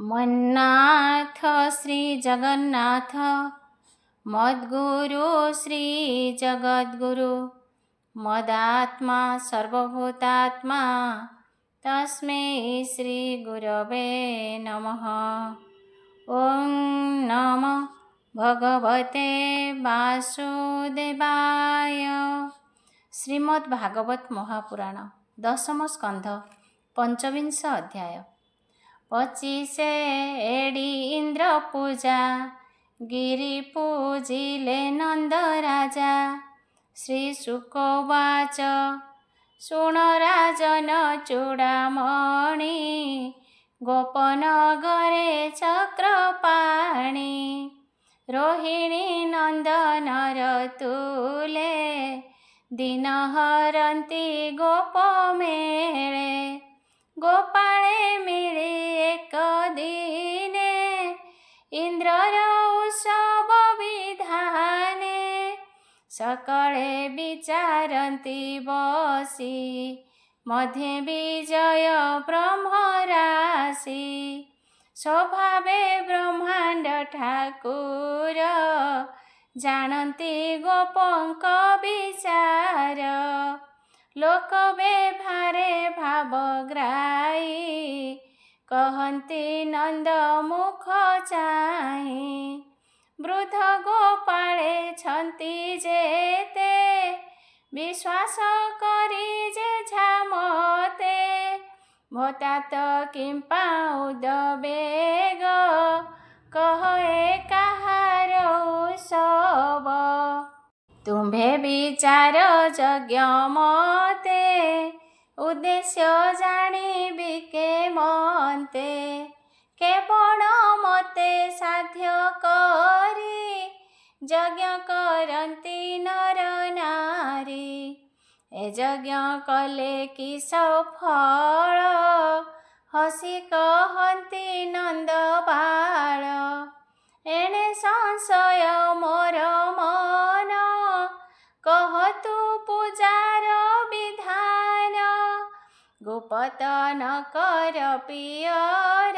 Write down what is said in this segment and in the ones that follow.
मन्नाथ श्री जगन्नाथ मद्गुरु श्री जगद्गुरु मदात्मा सर्वभूतात्मा तस्मै श्री गुरवे नमः। ओं नमो भगवते वासुदेवाय। श्रीमद्भागवत महापुराण दशम स्कंध पंचविंश अध्याय। 25 एडी इंद्र पूजा गिरि पूजिले नंद राजा। श्री शुकोवाच शुण राजन चूड़ामणि गोपनगरे चक्रपाणि। रोहिणी नंदन तुले दिन हरंती गोप मेले। गोपाळे मिली एक दिने इंद्रर उत्सव विधाने। सकळे विचारंती बसी मध्ये विजय ब्रह्मराशि। स्वभावे ब्रह्मांड ठाकुर जानती गोपंक विचार। लोक व्यवहारे भावग्राही कहती नंद मुख चाहि। वृद्ध गोपाळे छंती जेते विश्वास करी जे झामते। भोतात किंपा उदबेग कहे काहार उत्सव। तुम्भे विचार यज्ञ मते उद्देश्य जाणिबी के मते। केवल मते साध्य करी यज्ञ करंती नर नारी। ए यज्ञ कले कि सफल हसी कहती नंद बाळ। एणे संशय मोर मन कहतु पूजार विधान। गुपत न कर पियर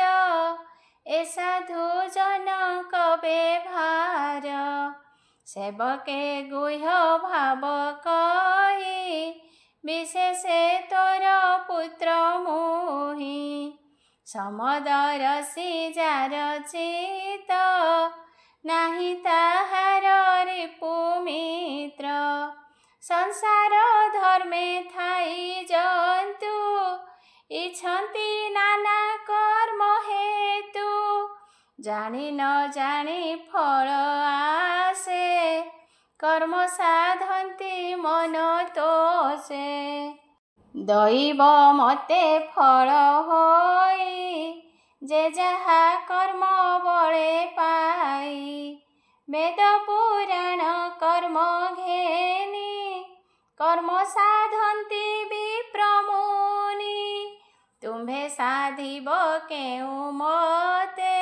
ए साधु जनक व्यवहार। सेवके गुह्य भाव कही विशेषे तोर पुत्र मोहि। समदरसी जार चित नाही ताहार रिपु मित्र। संसार धर्मे थाई जंतु इच्छन्ति नाना कर्म हेतु। जानी न जानी फल आसे कर्म साधन्ति मन तोषे। दैव मते फल होई जे जहा कर्म बळे पाई। वेद पुराण कर्म घेनी कर्म साधन्ति विप्रमुनि। तुम्भे साधिब केउ मते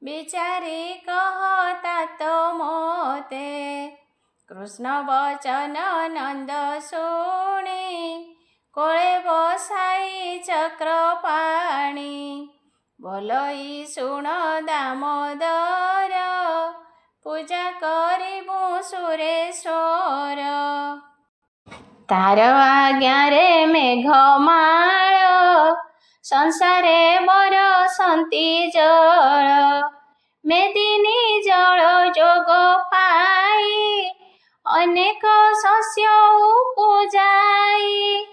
विचारी कहता तो मोते। कृष्ण वचन नंद शुणी कोळे बसाई चक्रपाणि। बोलई शुण दामोदर पूजा करिबु सुरेश्वर। तार आज्ञारे मेघमाळ संसारे बरसंती जल। मेदिनी जल जोग पाई अनेक शस्य उपजाई।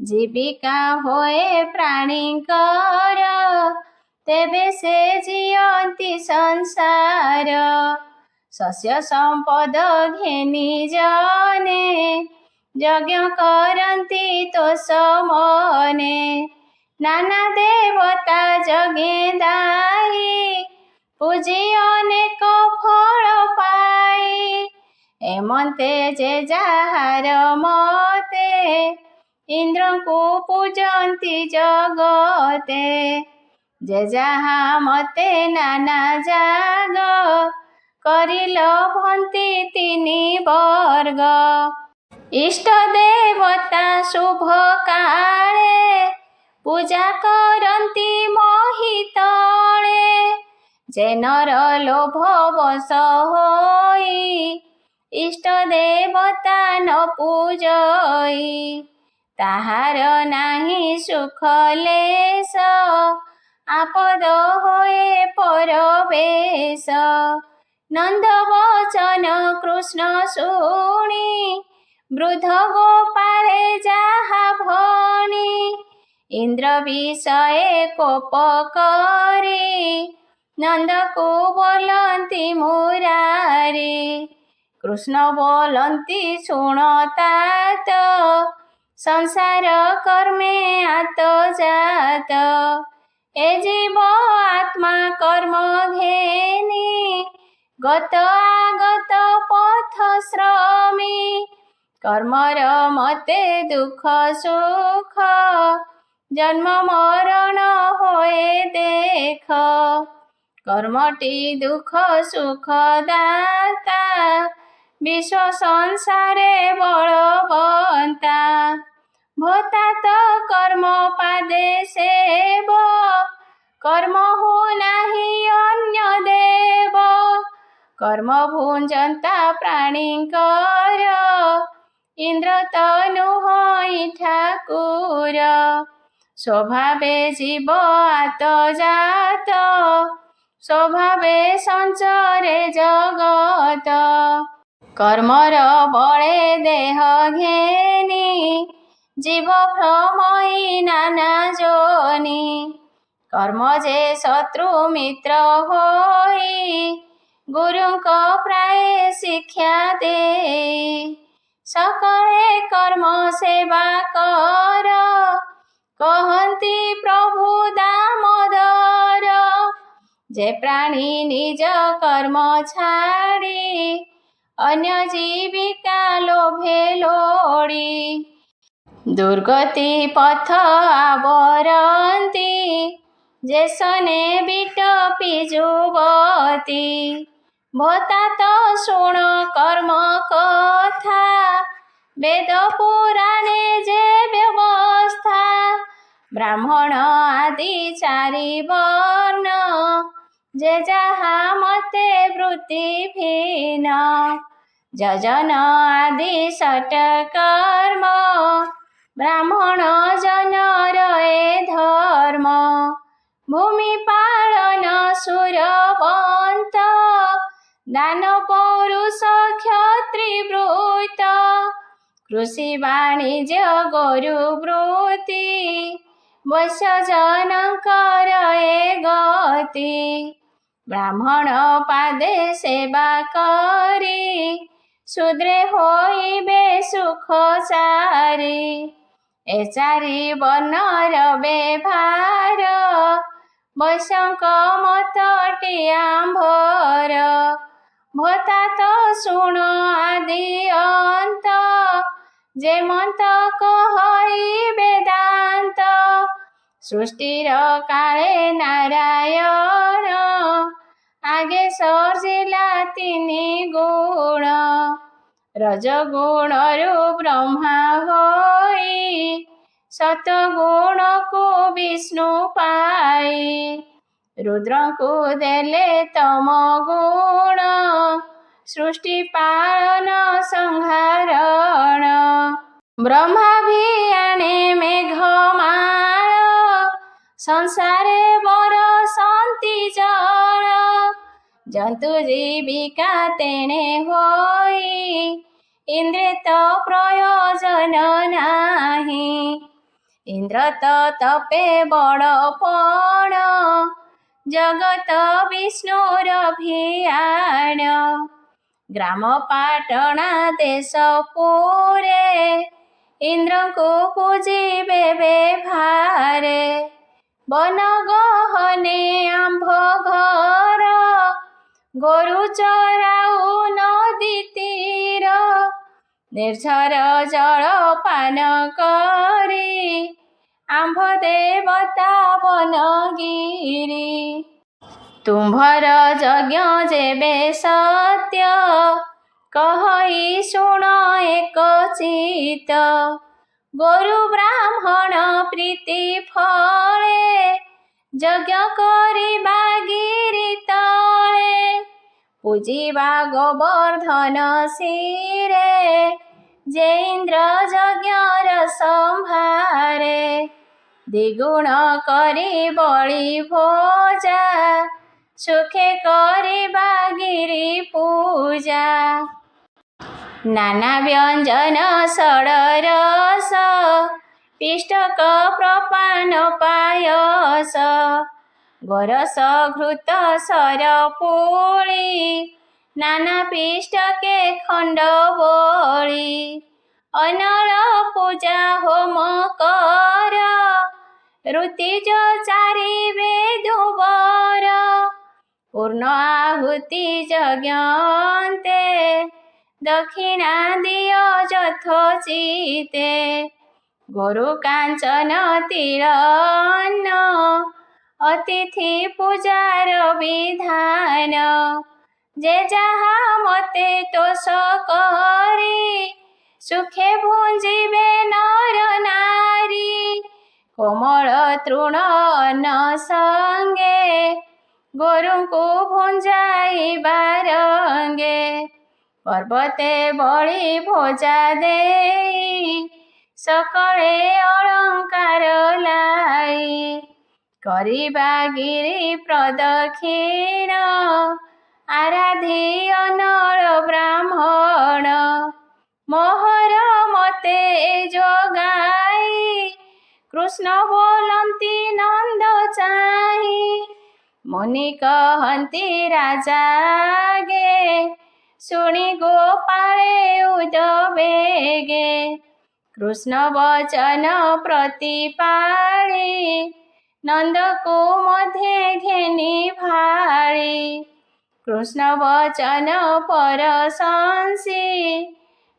जीविका होए प्राणीकर तेबे से जियंती संसार। शस्य संपद घेनी जने यज्ञ करंती तोष मने। नाना देवता जगे दाई पूजी अनेक फल पाई। एमंते जे जाहार मते इंद्र को पूजंती जगते। जे जहा मते नाना जाग करिल भंती तिनी वर्ग। इष्ट देवता शुभ काले पूजा करंती मोहि तळे। जे नर लोभ बस होई इष्ट देवता न पूजई ताहार नाही सुख लेस आपद होए परवेश नंद वचन कृष्ण शुणी वृद्ध गोपाळे जाहा भणी इंद्र विषये कोप करी नंद को बोलंती मुरारी कृष्ण बोलंती शुणतात संसार कर्मे आत जात ए जीव आत्मा कर्म घेनी गत आगत पथ श्रमी कर्मर मते दुख सुख जन्म मरण होए देख कर्मटी दुख सुख दाता विश्व संसारे बलवंता भोता तो कर्म पादे सेव कर्म हो नाही अन्य देव कर्म भुंजंता प्राणींकर इंद्र तनु होई ठाकुर स्वभावे जीव आत जात स्वभावे संचरे जगत कर्मर बळे देह घेनी जीव भ्रमई नाना जोनी कर्म जे शत्रु मित्र होई गुरुंक प्राय शिक्षा दे सकळे कर्म सेवा कर कहंती प्रभु दामोदर जे प्राणी निज कर्म छाड़ी अन्य जीविका लोभे लोड़ी दुर्गति पथ आवरंती जेसने बिटपी जुवती भोता तो शुण कर्म कथा वेद पुराणे जे व्यवस्था ब्राह्मण आदि चारि वर्ण जे जहा मते वृत्ति भिन्न जजन आदि षट कर्म ब्राह्मण जनर ए धर्म भूमि पालन सुरवंत दान पौरुष क्षत्रिवृत कृषि वाणिज्य गोरु वृत्ति वैश्य जनकर ए गति ब्राह्मण पादे सेवा करी शूद्रे होइबे सुख चारी ए चारि वर्णर बेभार वैश्यंक मतटी आंभर भोता तो शुण आदि अंत जे मत कहई वेदांत सृष्टिर काले नारायण आगे सर्जिला तिनि गुण रजगुणरु ब्रह्मा होई सतगुण को विष्णु पाई रुद्र को देले तम गुण सृष्टि पालन संहारण ब्रह्मा भी आणे मेघमाळ संसारे बरसंती जल जंतु जीविका तेणे होई इंद्रे तो प्रयोजन नाही इंद्र तो तपे बड़पण जगत विष्णुर भियाण ग्राम पाटणा देश पुरे इंद्र को पूजिबे बेभारे वन गहने आंभ घर गोरु चराऊ नदी तीर निर्झर जल पान करी आंभ देवता बनगिरी तुम्भर यज्ञ जेबे सत्य कहई शुण एक चित गोरु ब्राह्मण प्रीति फले यज्ञ करिबा गिरित ପୂଜିବା ଗୋବର୍ଦ୍ଧନ ଶିରେ, ଯେ ଇନ୍ଦ୍ର ଯଜ୍ଞର ସମ୍ଭାରେ। ଦ୍ୱିଗୁଣ କରି ବଳି ଭୋଜା, ସୁଖେ କରିବା ଗିରି ପୂଜା। ନାନା ବ୍ୟଞ୍ଜନ ଷଡ଼ରସ, ପିଷ୍ଟକ ପ୍ରପାନ ପାୟସ। ଗୋରସ ଘୃତ ସରପୁଳି, ନାନା ପିଷ୍ଟକେ ଖଣ୍ଡବଳି। ଅନଳ ପୂଜା ହୋମ କର, ଋତିଜ ଚାରିବେ ଦୁବର। ପୂର୍ଣ୍ଣ ଆହୁତି ଯଜ୍ଞନ୍ତେ, ଦକ୍ଷିଣା ଦିଅ ଯଥୋଚିତେ। ଗୋରୁ କାଞ୍ଚନ ତିଳନ, ଅତିଥି ପୂଜାର ବିଧାନ। ଯେ ଯାହା ମତେ ତୋଷ କରି, ସୁଖେ ଭୁଞ୍ଜିବେ ନର ନାରୀ। କୋମଳ ତୃଣ ଅନ୍ନ ସଙ୍ଗେ, ଗୋରୁଙ୍କୁ ଭୁଞ୍ଜାଇବା ରଙ୍ଗେ। ପର୍ବତେ ବଳି ଭୋଜା ଦେଇ, ସକଳେ ଅଳଙ୍କାର লাই। କରିବା ଗିରି ପ୍ରଦକ୍ଷିଣ, ଆରାଧି ଅନଳ ବ୍ରାହ୍ମଣ। ମୋହର ମତେ ଯୋଗାଇ, କୃଷ୍ଣ ବୋଲନ୍ତି ନନ୍ଦ ଚାହିଁ। ମୁନି କହନ୍ତି ରାଜାଗେ, ଶୁଣି ଗୋପାଳେ ଉଦବେଗେ। କୃଷ୍ଣ ବଚନ ପ୍ରତିପାଳି, ନନ୍ଦକୁ ମଧ୍ୟେ ଘେନି ଭାଳି। କୃଷ୍ଣ ବଚନ ପରଶଂସି,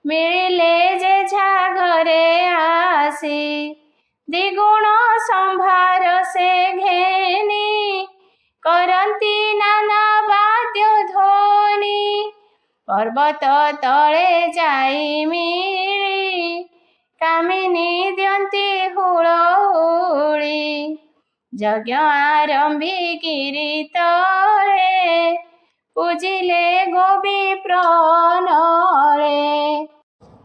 ମିଳିଲେ ଯେଝା ଘରେ ଆସି। ଦ୍ୱିଗୁଣ ସମ୍ଭାର ସେ ଘେନି, କରନ୍ତି ନାନା ବାଦ୍ୟ ଧ୍ୱନି। ପର୍ବତ ତଳେ ଯାଇ ମିଳି, କାମିନୀ ଦିଅନ୍ତି ହୁଳହୁଳି। ଯଜ୍ଞ ଆରମ୍ଭି ଗିରି ତଳେ, ପୂଜିଲେ ଗୋବିପ୍ର ନଳେ।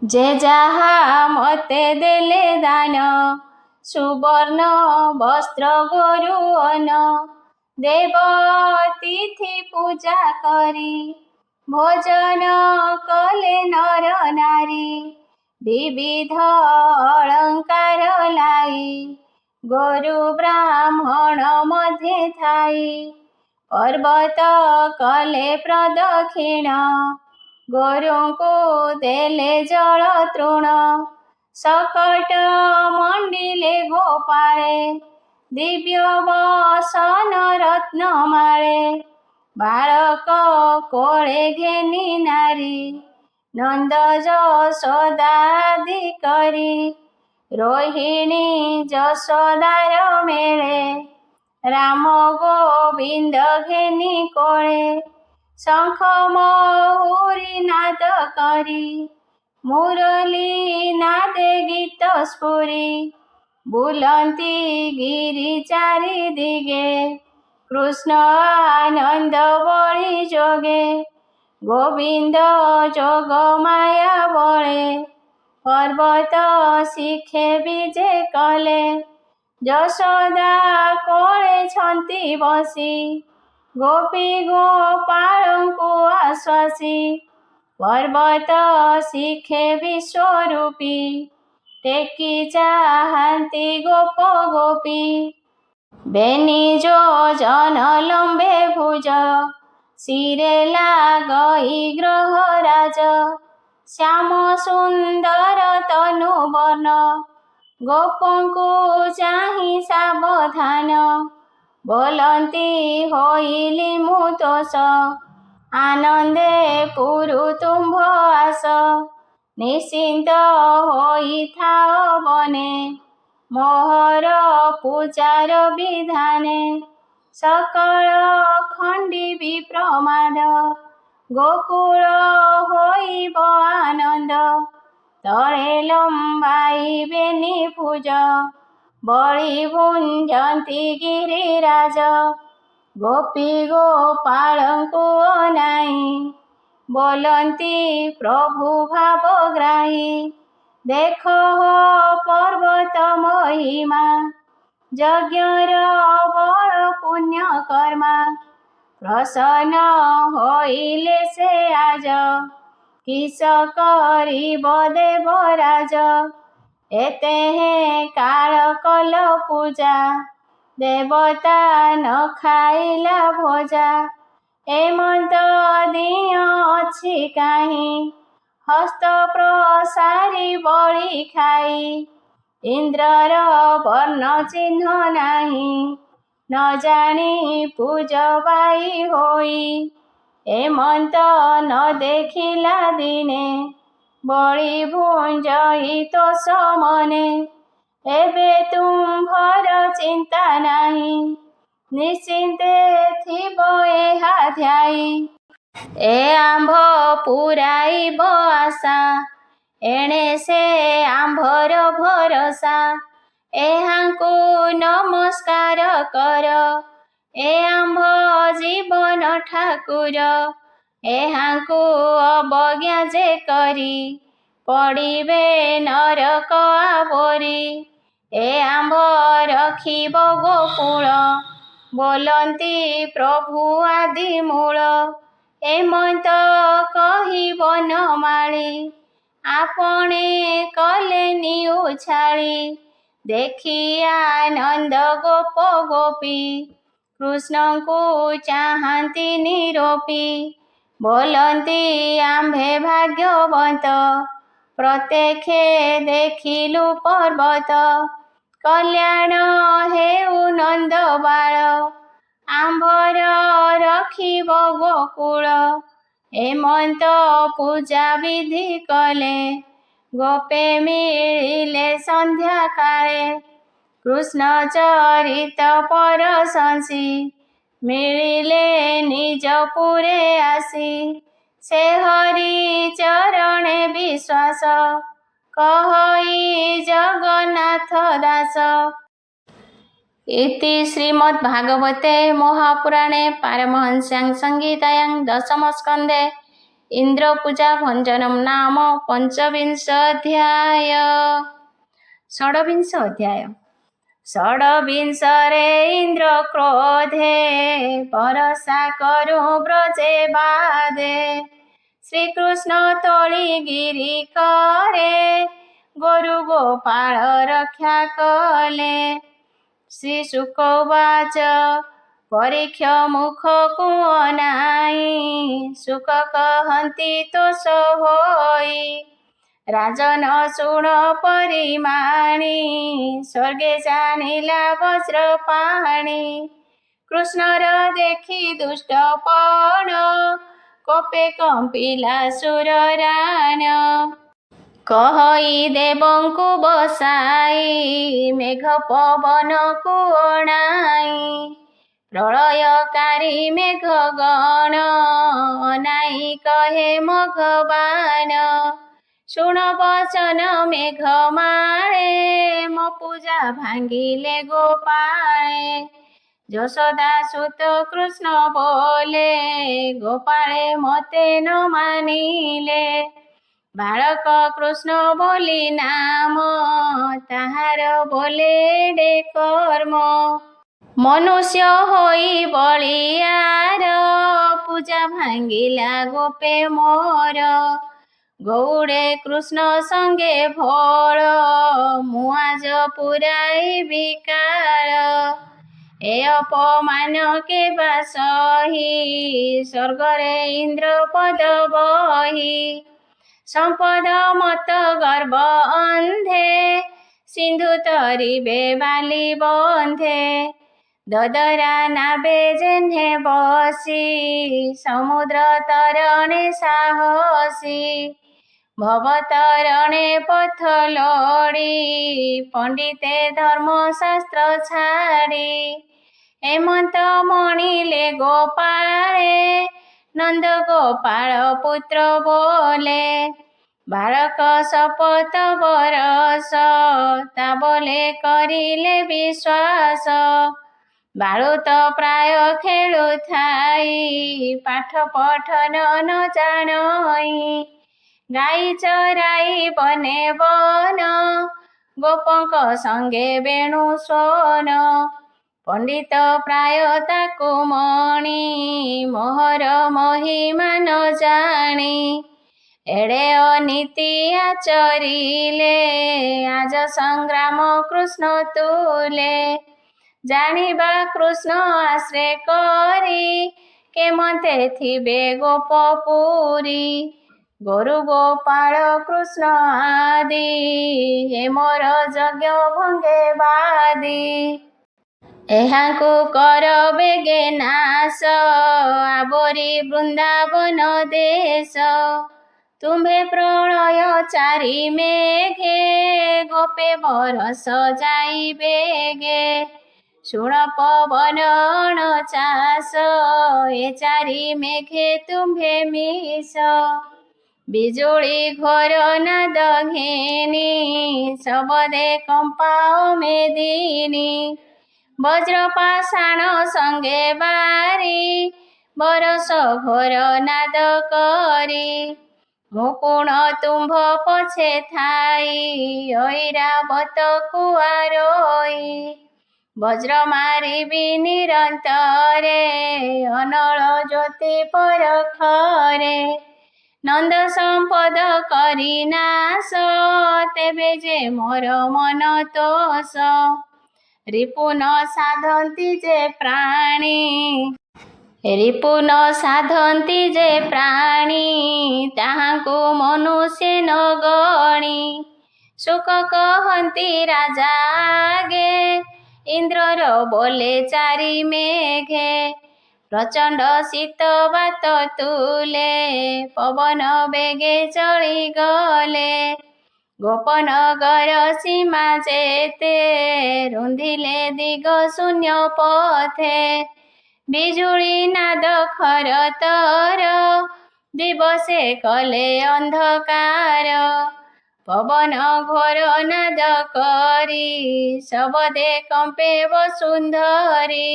ଯେ ଯାହା ମତେ ଦେଲେ ଦାନ, ସୁବର୍ଣ୍ଣ ବସ୍ତ୍ର ଗୋରୁ ଅନ୍ନ। ଦେବ ଅତିଥି ପୂଜା କରି, ଭୋଜନ କଲେ ନର ନାରୀ। ବିବିଧ ଅଳଙ୍କାର লাই, ଗୋରୁ ବ୍ରାହ୍ମଣ ମଧ୍ୟେ ଥାଇ। ପର୍ବତ କଲେ ପ୍ରଦକ୍ଷିଣ, ଗୋରୁଙ୍କୁ ଦେଲେ ଜଳ ତୃଣ। ସକଟ ମଣ୍ଡିଲେ ଗୋପାଳେ, ଦିବ୍ୟ ବସନ ରତ୍ନମାଳେ। ବାଳକ କୋଳେ ଘେନି ନାରୀ, ନନ୍ଦ ଯଶୋଦାଦି କରି। ରୋହିଣୀ ଯଶୋଦାର ମେଳେ, ରାମ ଗୋବିନ୍ଦ ଘେନି କୋଳେ। ଶଙ୍ଖ ମହୁରୀ ନାଦ କରି, ମୁରଲୀ ନାଦେ ଗୀତ ସ୍ଫୁରି। ବୁଲନ୍ତି ଗିରି ଚାରି ଦିଗେ, କୃଷ୍ଣ ଆନନ୍ଦ ବଳି ଯୋଗେ। ଗୋବିନ୍ଦ ଯୋଗ ମାୟା ବଳେ, ପର୍ବତ ଶିଖେ ବିଜେ କଲେ। ଯଶୋଦା କୋଳେ ଛନ୍ତି ବସି, ଗୋପୀ ଗୋପାଳଙ୍କୁ ଆଶ୍ୱାସୀ। ପର୍ବତ ଶିଖେ ବିଶ୍ୱରୂପୀ, ଟେକି ଚାହାନ୍ତି ଗୋପ ଗୋପୀ। ବେନି ଯୋଜନ ଲମ୍ବେ ଭୁଜ, ଶିରେ ଲାଗଇ ଗ୍ରହରାଜ। ଶ୍ୟାମ ସୁନ୍ଦର ତନୁ ବର୍ଣ୍ଣ, ଗୋପଙ୍କୁ ଚାହିଁ ସାବଧାନ। ବୋଲନ୍ତି ହୋଇଲି ମୁଁ ତୋଷ, ଆନନ୍ଦେ ପୁରୁ ତୁମ୍ଭ ଆସ। ନିଶ୍ଚିନ୍ତ ହୋଇଥାଅ ବନେ, ମୋହର ପୂଜାର ବିଧାନେ। ସକଳ ଖଣ୍ଡିବି ପ୍ରମାଦ, ଗୋକୁଳ ହୋଇବ ଆନନ୍ଦ। ତଳେ ଲମ୍ବାଇବେନି ଭୁଜ, ବଳି ଭୁଞ୍ଜନ୍ତି ଗିରିରାଜ। ଗୋପୀ ଗୋପାଳଙ୍କୁ ଅନାଇ ବୋଲନ୍ତି ପ୍ରଭୁ ଭାବଗ୍ରାହୀ। ଦେଖ ହୋ ପର୍ବତ ମହିମା, ଯଜ୍ଞର ବଳ ପୁଣ୍ୟ କର୍ମା। ପ୍ରସନ୍ନ ହୋଇଲେ ସେ ଆଜ, କିସ କରିବ ଦେବରାଜ। ଏତେ କାଳ କଲ ପୂଜା, ଦେବତା ନ ଖାଇଲା ଭୋଜା। ଏମନ୍ତ ଦିନ ଅଛି କାହିଁ, ହସ୍ତ ପ୍ରସାରି ବଳି ଖାଇ। ଇନ୍ଦ୍ରର ବର୍ଣ୍ଣ ଚିହ୍ନ ନାହିଁ, ନ ଜାଣି ପୂଜବାଇ ହୋଇ। ଏମନ୍ତ ନ ଦେଖିଲା ଦିନେ, ବଳି ଭୁଞ୍ଜଇ ତୋଷ ମନେ। ଏବେ ତୁମ୍ଭର ଚିନ୍ତା ନାହିଁ, ନିଶ୍ଚିନ୍ତେ ଥିବ ଏହା ଧ୍ୟାଇ। ଏ ଆମ୍ଭ ପୁରାଇବ ଆଶା, ଏଣେ ସେ ଆମ୍ଭର ଭରସା। ଏହାଙ୍କୁ ନମସ୍କାର କର, ଏ ଆମ୍ଭ ଜୀବନ ଠାକୁର। ଏହାଙ୍କୁ ଅବଜ୍ଞା ଯେ କରି, ପଡ଼ିବେ ନରକ ଆବୋରି। ଏ ଆମ୍ଭ ରଖିବ ଗୋକୁଳ, ବୋଲନ୍ତି ପ୍ରଭୁ ଆଦି ମୂଳ। ଏମନ୍ତ କହି ବନମାଳି, ଆପଣେ କଲେନି ଉଛାଳି। ଦେଖି ଆନନ୍ଦ ଗୋପ ଗୋପୀ, କୃଷ୍ଣଙ୍କୁ ଚାହାନ୍ତି ନିରୋପି। ବୋଲନ୍ତି ଆମ୍ଭେ ଭାଗ୍ୟବନ୍ତ, ପ୍ରତ୍ୟକ୍ଷେ ଦେଖିଲୁ ପର୍ବତ। କଲ୍ୟାଣ ହେଉ ନନ୍ଦ ବାଳ, ଆମ୍ଭର ରଖିବ ଗୋକୁଳ। ଏମନ୍ତ ପୂଜା ବିଧି କଲେ, ଗୋପେ ମିଳିଲେ ସନ୍ଧ୍ୟା କାଳେ। କୃଷ୍ଣ ଚରିତ ପରଶଂସି, ମିଳିଲେ ନିଜପୁରେ ଆସି। ସେ ହରି ଚରଣେ ବିଶ୍ୱାସ, କହଇ ଜଗନ୍ନାଥ ଦାସ। ଇତି ଶ୍ରୀମଦ୍ଭାଗବତେ ମହାପୁରାଣେ ପାରମହଂସ୍ୟାଂ ସଂହିତାୟାଂ ଦଶମସ୍କନ୍ଧେ ଇନ୍ଦ୍ରପୂଜା ଭଞ୍ଜନମ୍ ନାମ ପଞ୍ଚବିଂଶ ଅଧ୍ୟାୟ। ଷଡ଼ବିଂଶ ଅଧ୍ୟାୟ। ଷଡ଼ବିଂଶରେ ଇନ୍ଦ୍ର କ୍ରୋଧେ, ବରଷା କରୁ ବ୍ରଜେ ବାଦେ। ଶ୍ରୀକୃଷ୍ଣ ତୋଳି ଗିରି କରେ, ଗୋରୁ ଗୋପାଳ ରକ୍ଷା କଲେ। ଶ୍ରୀ ଶୁକ ଉବାଚ, ପରୀକ୍ଷ ମୁଖକୁ ଅନାଇ। ଶୁକ କହନ୍ତି ତୋଷ ହୋଇ, ରାଜନ ଶୁଣ ପରିମାଣି। ସ୍ୱର୍ଗେ ଜାଣିଲା ବଜ୍ରପାଣି। କୃଷ୍ଣର ଦେଖି ଦୁଷ୍ଟପଣ, କୋପେ କମ୍ପିଲା ସୁରରାଣ। କହଇ ଦେବଙ୍କୁ ବସାଇ, ମେଘ ପବନକୁ ଅଣାଇ। ପ୍ରଳୟକାରୀ ମେଘ ଗଣ, ଅନାଇ କହେ ମଘବାନ। ଶୁଣ ବଚନ ମେଘମାଳେ, ମୋ ପୂଜା ଭାଙ୍ଗିଲେ ଗୋପାଳେ। ଯଶୋଦା ସୁତ କୃଷ୍ଣ ବୋଲେ, ଗୋପାଳେ ମତେ ନ ମାନିଲେ। ବାଳକ କୃଷ୍ଣ ବୋଲି ନାମ, ତାହାର ବୋଲେ ଏଡ଼େ କର୍ମ। ମନୁଷ୍ୟ ହୋଇ ବଳିୟାର, ପୂଜା ଭାଙ୍ଗିଲା ଗୋପେ ମୋର। ଗୌଡ଼େ କୃଷ୍ଣ ସଙ୍ଗେ ଭୋଳ, ମୁଁ ଆଜ ପୁରାଇବି କାଳ। ଏ ଅପମାନ କେବା ସହି, ସ୍ୱର୍ଗରେ ଇନ୍ଦ୍ର ପଦ ବହି। ସମ୍ପଦ ମତ ଗର୍ବ ଅନ୍ଧେ, ସିନ୍ଧୁ ତରିବେ ବାଲି ବନ୍ଧେ। ଦଦରା ନାବେ ଯେହ୍ନେ ବସି, ସମୁଦ୍ର ତରଣେ ସାହସୀ। ଭବତରଣେ ପଥ ଲୋଡ଼ି, ପଣ୍ଡିତେ ଧର୍ମଶାସ୍ତ୍ର ଛାଡ଼ି। ଏମନ୍ତ ମଣିଲେ ଗୋପାଳେ, ନନ୍ଦ ଗୋପାଳ ପୁତ୍ର ବୋଲେ। ବାଳକ ଶପଥ ବରଷ, ତା ବୋଲେ କରିଲେ ବିଶ୍ୱାସ। ବାଳୁତ ପ୍ରାୟ ଖେଳୁଥାଇ ପାଠ ପଠନ ନ ଜାଣଇ ଗାଈ ଚରାଇ ବନେ ବନ ଗୋପଙ୍କ ସଙ୍ଗେ ବେଣୁ ସ୍ୱନ ପଣ୍ଡିତ ପ୍ରାୟ ତାକୁ ମଣି ମୋହର ମହିମା ନ ଜାଣି ଏଡ଼େ ଅନୀତି ଆଚରିଲେ ଆଜ ସଂଗ୍ରାମ କୃଷ୍ଣ ତୁଲେ ଜାଣିବା କୃଷ୍ଣ ଆଶ୍ରେ କରି କେମନ୍ତେ ଥିବେ ଗୋପପୁରୀ ଗୋରୁ ଗୋପାଳ କୃଷ୍ଣ ଆଦି ଏ ମୋର ଯଜ୍ଞ ଭଙ୍ଗେ ବାଦି ଏହାଙ୍କୁ କର ବେଗେ ନାଶ ଆବରି ବୃନ୍ଦାବନ ଦେଶ ତୁମ୍ଭେ ପ୍ରଳୟ ଚାରି ମେଘେ ଗୋପେ ବରଷ ଯାଇ ବେଗେ ଶୁଣ ପବନ ଚାଷ ଏ ଚାରି ମେଘେ ତୁମ୍ଭେ ମିଶ ବିଜୁଳି ଘୋର ନାଦ ଘେନି ଶବଦେ କମ୍ପାଅ ମେଦିନୀ ବଜ୍ର ପାଷାଣ ସଙ୍ଗେ ବାରି ବରଷ ଘୋର ନାଦ କରି ମୁକୁଣ ତୁମ୍ଭ ପଛେ ଥାଇ ଐରାବତ କୁଆରୋଇ ବଜ୍ର ମାରିବି ନିରନ୍ତରେ ଅନଳ ଜ୍ୟୋତି ପରଖରେ ନନ୍ଦ ସମ୍ପଦ କରି ନାଶ ତେବେ ଯେ ମୋର ମନ ତୋଷ ରିପୁ ନ ସାଧନ୍ତି ଯେ ପ୍ରାଣୀ ତାହାଙ୍କୁ ମନୁଷ୍ୟ ନ ଗଣି ଶୁକ କହନ୍ତି ରାଜା ଆଗେ ଇନ୍ଦ୍ରର ବୋଲେ ଚାରି ମେଘେ ପ୍ରଚଣ୍ଡ ଶୀତ ବାତ ତୁଲେ ପବନ ବେଗେ ଚଳିଗଲେ ଗୋପନଗର ସୀମା ଯେତେ ରୁନ୍ଧିଲେ ଦିଗ ଶୂନ୍ୟ ପଥେ ବିଜୁଳି ନାଦ ଖରତର ଦିବସେ କଲେ ଅନ୍ଧକାର ପବନ ଘୋର ନାଦ କରି ଶବଦେ କମ୍ପେ ବସୁନ୍ଧରୀ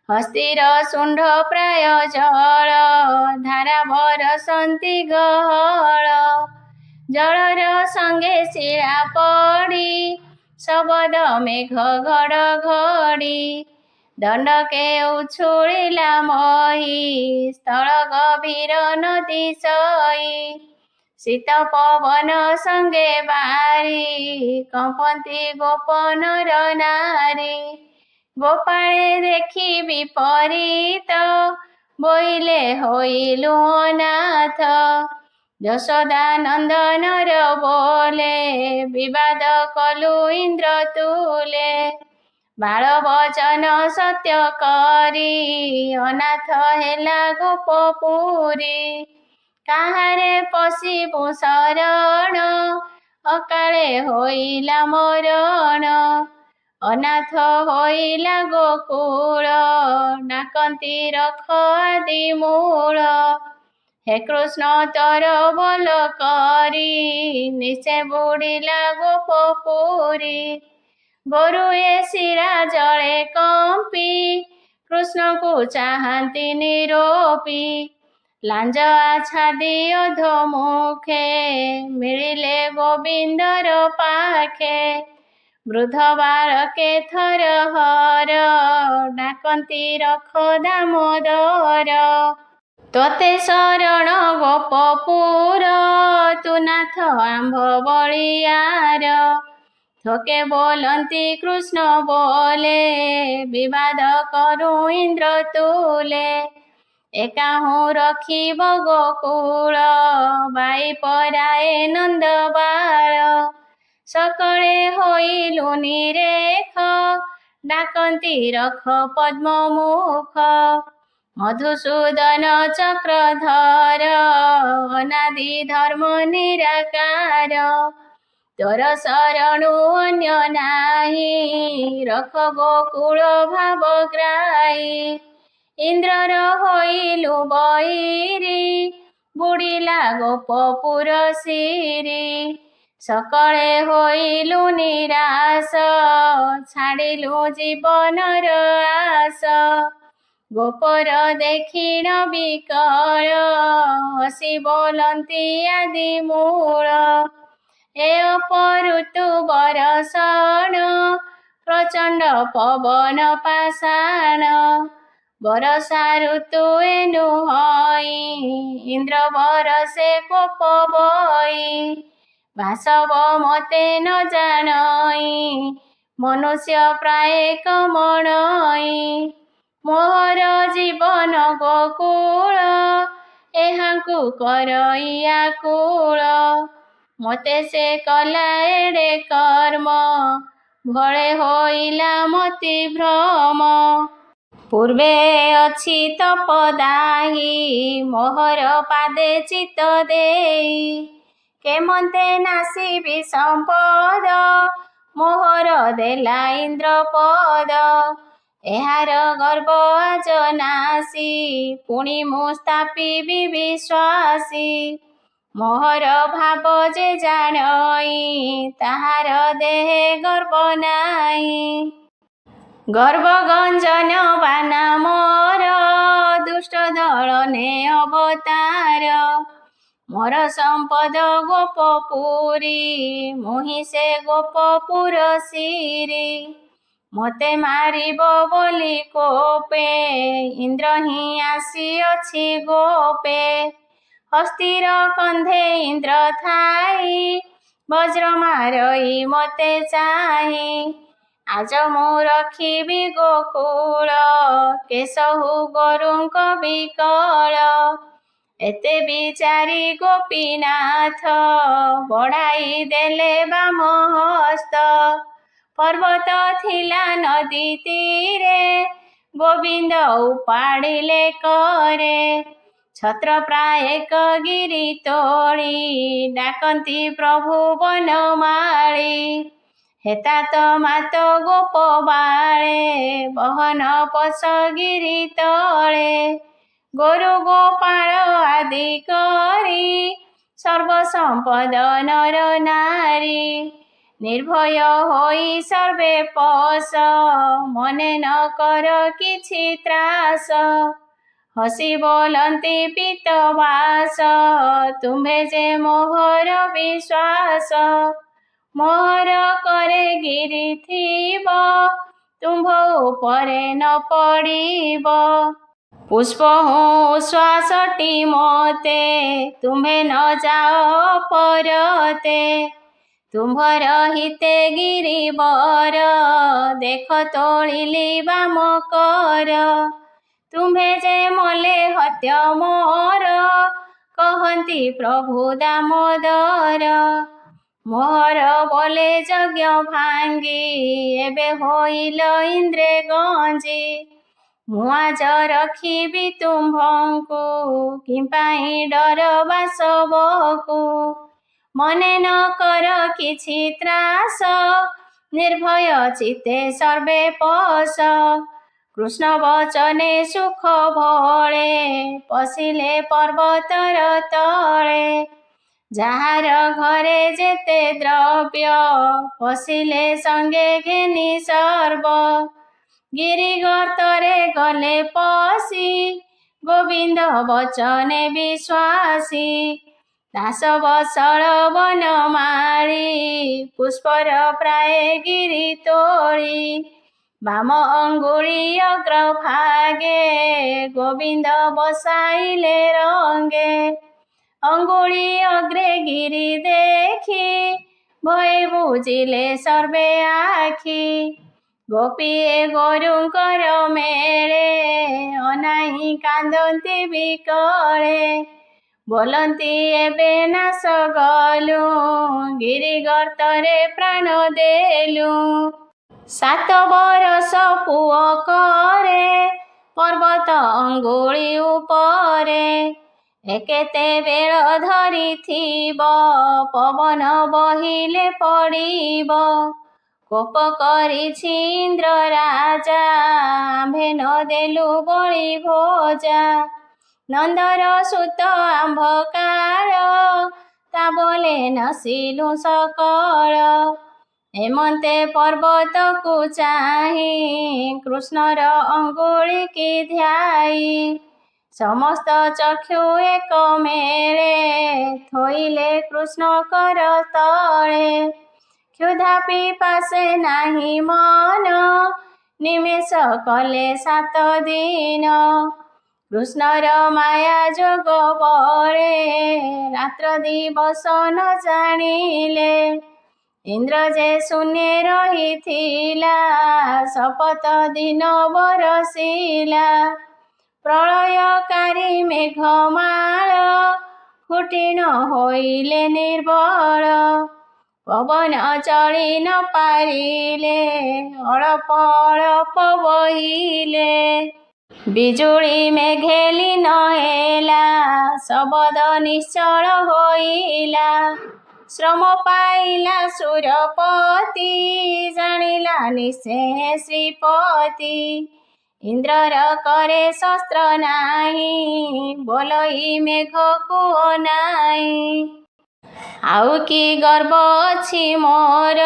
ହସ୍ତିର ଶୁଣ୍ଢ ପ୍ରାୟ ଜଳ ଧାରା ବରସନ୍ତି ଗହଳ ଜଳର ସଙ୍ଗେ ଶିଳା ପଡ଼ି ଶବଦ ମେଘ ଘଡ଼ଘଡ଼ି ଦଣ୍ଡକେ ଉଛୁଳିଲା ମହି ସ୍ଥଳ ଗଭୀର ନଦୀ ସଇ ଶୀତ ପବନ ସଙ୍ଗେ ବାରି କମ୍ପନ୍ତି ଗୋପ ନର ନାରୀ ଗୋପାଳେ ଦେଖି ବିପରୀତ ବୋଇଲେ ହୋଇଲୁ ଅନାଥ ଯଶୋଦାନନ୍ଦନର ବୋଲେ ବିବାଦ କଲୁ ଇନ୍ଦ୍ର ତୁଲେ ବାଳ ବଚନ ସତ୍ୟ କରି ଅନାଥ ହେଲା ଗୋପପୁରୀ କାହାରେ ପଶିବୁ ଶରଣ ଅକାଳେ ହୋଇଲା ମରଣ ଅନାଥ ହୋଇଲା ଗୋକୁଳ ଡାକନ୍ତି ରଖ ଆଦି ମୂଳ ହେ କୃଷ୍ଣ ତୋର ବୋଲ କରି ନିଶେ ବୁଡ଼ିଲା ଗୋପପୁରୀ ଗୋରୁ ଏ ଶିରା ଜଳେ କମ୍ପି କୃଷ୍ଣଙ୍କୁ ଚାହାନ୍ତି ନିରୋପି ଲାଞ୍ଜ ଆଚ୍ଛାଦି ଅଧୋମୁଖେ ମିଳିଲେ ଗୋବିନ୍ଦର ପାଖେ ବୃଦ୍ଧ ବାଳକେ ଥର ହର ଡାକନ୍ତି ରଖ ଦାମୋଦର ତୋତେ ଶରଣ ଗୋପପୁର ତୁ ନାଥ ଆମ୍ଭ ବଳିୟାର ଥୋକେ ବୋଲନ୍ତି କୃଷ୍ଣ ବୋଲେ ବିବାଦ କରୁ ଇନ୍ଦ୍ର ତୁଲେ ଏକାହୁଁ ରଖିବ ଗୋକୁଳ ବାଇ ପରାଏ ନନ୍ଦ ବାଳ ସକଳେ ହୋଇଲୁ ନିରେଖ ଡାକନ୍ତି ରଖ ପଦ୍ମମୁଖ ମଧୁସୂଦନ ଚକ୍ରଧର ଅନାଦି ଧର୍ମ ନିରାକାର ତୋର ଶରଣୁ ଅନ୍ୟ ନାହିଁ ରଖ ଗୋକୁଳ ଭାବଗ୍ରାହୀ ଇନ୍ଦ୍ରର ହୋଇଲୁ ବୈରୀ ବୁଡ଼ିଲା ଗୋପପୁର ଶିରୀ ସକଳେ ହୋଇଲୁ ନିରାଶ, ଛାଡ଼ିଲୁ ଜୀବନର ଆଶ। ଗୋପର ଦେଖିଣ ବିକଳ, ହସି ବୋଲନ୍ତି ଆଦି ମୂଳ। ଏ ଅପଋତୁ ବରଷଣ, ପ୍ରଚଣ୍ଡ ପବନ ପାଷାଣ। ବରଷା ଋତୁ ଏନୁ ହଇ, ଇନ୍ଦ୍ର ବରଷେ କୋପ ବଇ। ବାସବ ମତେ ନ ଜାଣଇ, ମନୁଷ୍ୟ ପ୍ରାୟ କମଣଇ। ମୋହର ଜୀବନ ଗୋକୁଳ, ଏହାଙ୍କୁ କରଇ ଆକୁଳ। ମତେ ସେ କଲା ଏଡ଼େ କର୍ମ, ଭଳେ ହୋଇଲା ମତି ଭ୍ରମ। ପୂର୍ବେ ଅଛି ତପଦାହି, ମୋହର ପାଦେ ଚିତ୍ତ ଦେଇ। କେମନ୍ତେ ନାସିବି ସମ୍ପଦ, ମୋହର ଦେଲା ଇନ୍ଦ୍ର ପଦ। ଏହାର ଗର୍ବ ଆଜ ନାସି, ପୁଣି ମୁଁ ସ୍ଥାପିବି ବିଶ୍ୱାସୀ। ମୋହର ଭାବ ଯେ ଜାଣଇ, ତାହାର ଦେହେ ଗର୍ବ ନାଇଁ। ଗର୍ବ ଗଞ୍ଜନ ବାନା ମୋର, ଦୁଷ୍ଟ ଦଳନେ ଅବତାର। ମୋର ସମ୍ପଦ ଗୋପପୁରୀ, ମୁହିଁ ସେ ଗୋପପୁର ଶିରୀ। ମତେ ମାରିବ ବୋଲି କୋପେ, ଇନ୍ଦ୍ର ହିଁ ଆସିଅଛି ଗୋପେ। ହସ୍ତିର କନ୍ଧେ ଇନ୍ଦ୍ର ଥାଇ, ବଜ୍ର ମାରଇ ମତେ ଚାହିଁ। ଆଜ ମୁଁ ରଖିବି ଗୋକୁଳ, କେଶହୁ ଗୋରୁଙ୍କ ବିକଳ। ଏତେ ବିଚାରି ଗୋପୀନାଥ, ବଢ଼ାଇ ଦେଲେ ବାମ ହସ୍ତ। ପର୍ବତ ଥିଲା ନଦୀ ତୀରେ, ଗୋବିନ୍ଦ ଉପାଡ଼ିଲେ କରେ। ଛତ୍ରପ୍ରାୟ ଗିରି ତୋଳି, ଡାକନ୍ତି ପ୍ରଭୁ ବନମାଳି। ହେତା ତ ମାତ ଗୋପ ବାଳେ, ବହନ ପୋଷ ଗିରି ତଳେ। ଗୋରୁ ଗୋପାଳ ଆଦି କରି, ସର୍ବ ସମ୍ପଦ ନର ନାରୀ। ନିର୍ଭୟ ହୋଇ ସର୍ବେ ପୋଷ, ମନେ ନ କର କିଛି ତ୍ରାସ। ହସି ବୋଲନ୍ତି ପିତବାସ, ତୁମ୍ଭେ ଯେ ମୋହର ବିଶ୍ୱାସ। ମୋହର କରେ ଗିରି ଥିବ, ତୁମ୍ଭ ଉପରେ ନ ପଡ଼ିବ। ପୁଷ୍ପ ହୁଁ ଶ୍ୱାସଟି ମତେ, ତୁମ୍ଭେ ନ ଯାଅ ପରତେ। ତୁମ୍ଭର ହିତେ ଗିରିବର, ଦେଖ ତୋଳିଲି ବାମ କର। ତୁମ୍ଭେ ଯେ ମଲେ ହତ୍ୟ ମୋର, କହନ୍ତି ପ୍ରଭୁ ଦାମୋଦର। ମୋହର ବୋଲେ ଯଜ୍ଞ ଭାଙ୍ଗି, ଏବେ ହୋଇଲ ଇନ୍ଦ୍ରେ ଗଞ୍ଜି। ମୁଁ ଆଜ ରଖିବି ତୁମ୍ଭଙ୍କୁ, କିମ୍ପାଇଁ ଡର ବାସବକୁ। ମନେ ନ କର କିଛି ତ୍ରାସ, ନିର୍ଭୟ ଚିତ୍ତେ ସର୍ବେ ପୋଷ। କୃଷ୍ଣ ବଚନେ ସୁଖ ଭଳେ, ପଶିଲେ ପର୍ବତର ତଳେ। ଯାହାର ଘରେ ଯେତେ ଦ୍ରବ୍ୟ, ପଶିଲେ ସଙ୍ଗେ ଘେନି ସର୍ବ। ଗିରି ଗର୍ତ୍ତରେ ଗଲେ ପଶି, ଗୋବିନ୍ଦ ବଚନେ ବିଶ୍ୱାସୀ। ଦାସ ବସଳ ବନମାଳି, ପୁଷ୍ପର ପ୍ରାୟ ଗିରି ତୋଳି। ବାମ ଅଙ୍ଗୁଳି ଅଗ୍ରଭାଗେ, ଗୋବିନ୍ଦ ବସାଇଲେ ରଙ୍ଗେ। ଅଙ୍ଗୁଳି ଅଗ୍ରେ ଗିରି ଦେଖି, ଭୟ ବୁଜିଲେ ସର୍ବେ ଆଖି। ଗୋପୀ ଏ ଗୋରୁଙ୍କର ମେଳେ, ଅନାଇ କାନ୍ଦନ୍ତି ବିକଳେ। ବୋଲନ୍ତି ଏବେ ନାଶ ଗଲୁ, ଗିରି ଗର୍ତ୍ତରେ ପ୍ରାଣ ଦେଲୁ। 7 ବରଷ ପୁଅ କରେ, ପର୍ବତ ଅଙ୍ଗୁଳି ଉପରେ। କେତେବେଳ ଧରିଥିବ, ପବନ ବହିଲେ ପଡ଼ିବ। କୋପ କରିଛି ଇନ୍ଦ୍ର ରାଜା, ଆମ୍ଭେ ନ ଦେଲୁ ବଳି ଭୋଜା। ନନ୍ଦର ସୁତ ଆମ୍ଭ କାଳ, ତା ବୋଲେ ନସିଲୁ ସକଳ। ଏମନ୍ତେ ପର୍ବତକୁ ଚାହିଁ କୃଷ୍ଣର ଅଙ୍ଗୁଳିକି ଧ୍ୟାଇ ସମସ୍ତ ଚକ୍ଷୁ ଏକ ମେଳେ ଥୋଇଲେ କୃଷ୍ଣଙ୍କର ତଳେ। କ୍ଷୁଧା ପିପାସେ ନାହିଁ ମନ ନିମେଷ କଲେ 7 ଦିନ। କୃଷ୍ଣର ମାୟା ଯୋଗ ବଳେ ରାତ୍ର ଦିବସ ନ ଜାଣିଲେ। ଇନ୍ଦ୍ର ଯେ ଶୂନ୍ୟ ରହିଥିଲା ଶପଥ ଦିନ ବରସିଲା। ପ୍ରଳୟକାରୀ ମେଘମାଳ ଫୁଟି ନ ହୋଇଲେ ନିର୍ବଳ। ପବନ ଚଳି ନ ପାରିଲେ ଅଳ୍ପ ଅଳ୍ପ ବହିଲେ। ବିଜୁଳି ମେଘେ ଲୀନ ହେଲା ଶବଦ ନିଶ୍ଚଳ ହୋଇଲା। ଶ୍ରମ ପାଇଲା ସୁରପତି ଜାଣିଲା ନିଶ୍ଚେ ଶ୍ରୀପତି। ଇନ୍ଦ୍ରର କରେ ଶସ୍ତ୍ର ନାହିଁ ବୋଲଇ ମେଘକୁ ଅନାଇ। ଆଉ କି ଗର୍ବ ଅଛି ମୋର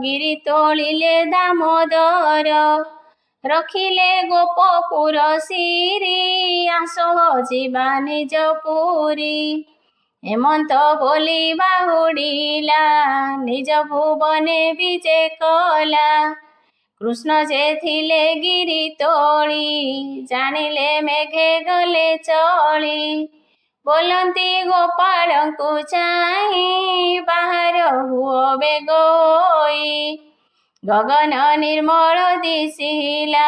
ଗିରି ତୋଳିଲେ ଦାମୋଦର। ରଖିଲେ ଗୋପପୁର ଶିରି ଆସହ ଯିବା ନିଜ ପୁରୀ। ହେମନ୍ତ ବୋଲି ବାହୁଡ଼ିଲା ନିଜ ଭୁବନେ ବିଜେ କଲା। କୃଷ୍ଣ ଯେ ଥିଲେ ଗିରି ତୋଳି ଜାଣିଲେ ମେଘେ ଗଲେ ଚଳି। ବୋଲନ୍ତି ଗୋପାଳଙ୍କୁ ଚାହିଁ ବାହାର ହୁଅ ବେଗ ହୋଇ। ଗଗନ ନିର୍ମଳ ଦିଶିଲା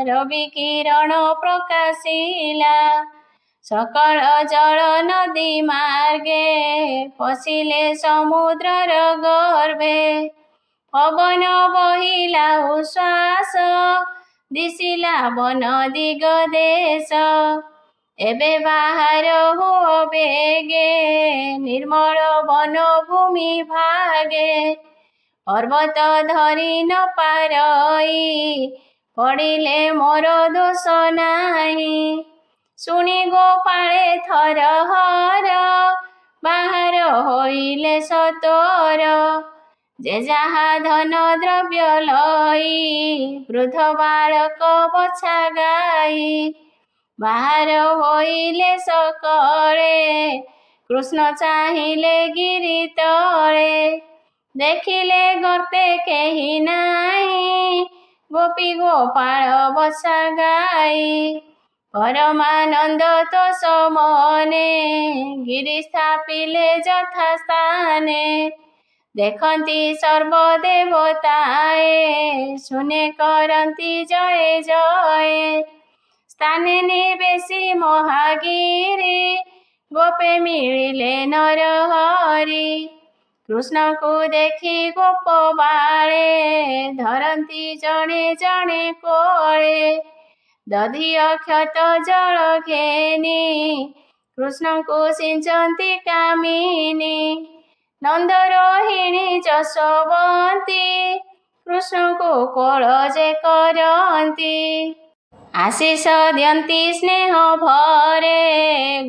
ରବି କିରଣ ପ୍ରକାଶିଲା। ସକଳ ଜଳ ନଦୀ ମାର୍ଗେ ପଶିଲେ ସମୁଦ୍ରର ଗର୍ଭେ। ପବନ ବହିଲା ଉଶ୍ୱାସ ଦିଶିଲା ବନ ଦିଗ ଦେଶ। ଏବେ ବାହାର ହୁଅ ବେଗେ ନିର୍ମଳ ବନ ଭୂମି ଭାଗେ। ପର୍ବତ ଧରି ନ ପାରଇ ପଡ଼ିଲେ ମୋର ଦୋଷ ନାହିଁ। ଶୁଣି ଗୋପାଳେ ଥରହର ବାହାର ହୋଇଲେ ସତୋର। ଯେ ଯାହା ଧନ ଦ୍ରବ୍ୟ ଲଇ ବୃଦ୍ଧ ବାଳକ ବଛା ଗାଇ। ବାହାର ହୋଇଲେ ସକଳେ କୃଷ୍ଣ ଚାହିଁଲେ ଗିରି ତଳେ। ଦେଖିଲେ ଗର୍ତ୍ତେ କେହି ନାହିଁ ଗୋପୀ ଗୋପାଳ ବଛା ଗାଇ। ପରମାନନ୍ଦ ତୋଷ ମନେ ଗିରି ସ୍ଥାପିଲେ ଯଥା ସ୍ଥାନେ। ଦେଖନ୍ତି ସର୍ବଦେବତାଏ ଶୁନେ କରନ୍ତି ଜୟ ଜୟ। ସ୍ଥାନେ ନିବେଶି ମହାଗିରି ଗୋପେ ମିଳିଲେ ନରହରି। କୃଷ୍ଣଙ୍କୁ ଦେଖି ଗୋପ ବାଳେ ଧରନ୍ତି ଜଣେ ଜଣେ କୋଳେ। ଦଧି ଅକ୍ଷତ ଜଳ ଘେନି କୃଷ୍ଣଙ୍କୁ ସିଞ୍ଚନ୍ତି କାମିନୀ। ନନ୍ଦ ରୋହିଣୀ ଯଶୋବନ୍ତୀ କୃଷ୍ଣଙ୍କୁ କୋଳ ଯେ କରନ୍ତି। ଆଶିଷ ଦିଅନ୍ତି ସ୍ନେହ ଭରେ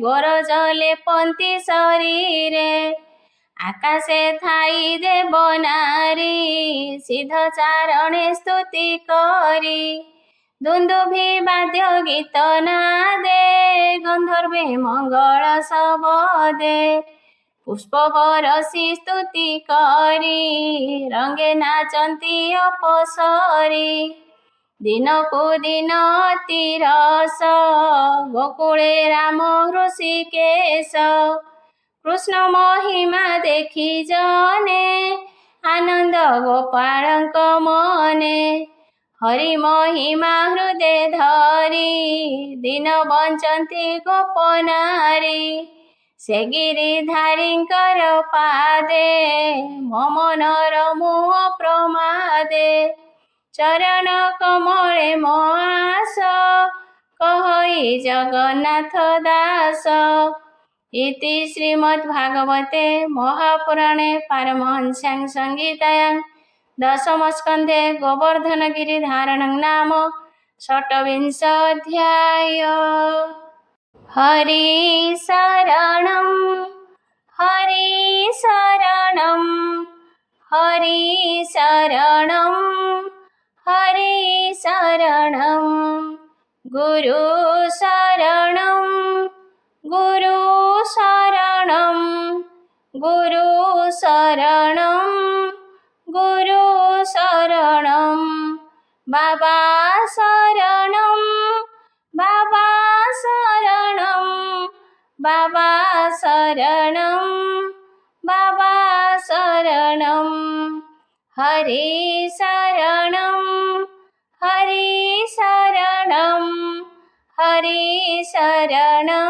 ଗୋରଜ ଲେପନ୍ତି ଶରୀରେ। ଆକାଶେ ଥାଇ ଦେବ ନାରୀ ସିଦ୍ଧ ଚାରଣେ ସ୍ତୁତି କରି। ଦୁନ୍ଦୁଭି ବାଦ୍ୟ ଗୀତ ନାଦେ ଗନ୍ଧର୍ବେ ମଙ୍ଗଳ ଶବଦେ। ପୁଷ୍ପ ବରଷି ସ୍ତୁତି କରି ରଙ୍ଗେ ନାଚନ୍ତି ଅପସରି। ଦିନକୁ ଦିନ ଅତି ରସ ଗୋକୁଳେ ରାମ ହୃଷିକେଶ। କୃଷ୍ଣ ମହିମା ଦେଖି ଜନେ ଆନନ୍ଦ ଗୋପାଳଙ୍କ ମନେ। ହରି ମହିମା ହୃଦେ ଧରି ଦିନ ବଞ୍ଚନ୍ତି ଗୋପ ନାରୀ। ସେ ଗିରିଧାରୀଙ୍କର ପାଦେ ମୋ ମନର ମୁହ ପ୍ରମାଦେ। ଚରଣ କମଳେ ମୋ ଆସ କହଇ ଜଗନ୍ନାଥ ଦାସ। ଇତି ଶ୍ରୀମଦ୍ଭାଗବତେ ମହାପୁରାଣେ ପାରମହଂସ୍ୟାଂ ସଂହିତାୟାଂ ଦଶମସ୍କନ୍ଧେ ଗୋବର୍ଦ୍ଧନ ଗିରିଧାरणं नाम षट्विंश अध्याय। हरि शरणं हरि शरणं हरि शरणं हरि शरणं गुरु शरणं गुरु शरणं गुरु शरणं गुरु शरणं बाबा शरणं बाबा शरणं बाबा शरणं बाबा शरणं हरि शरणं हरि शरणं हरि शरणं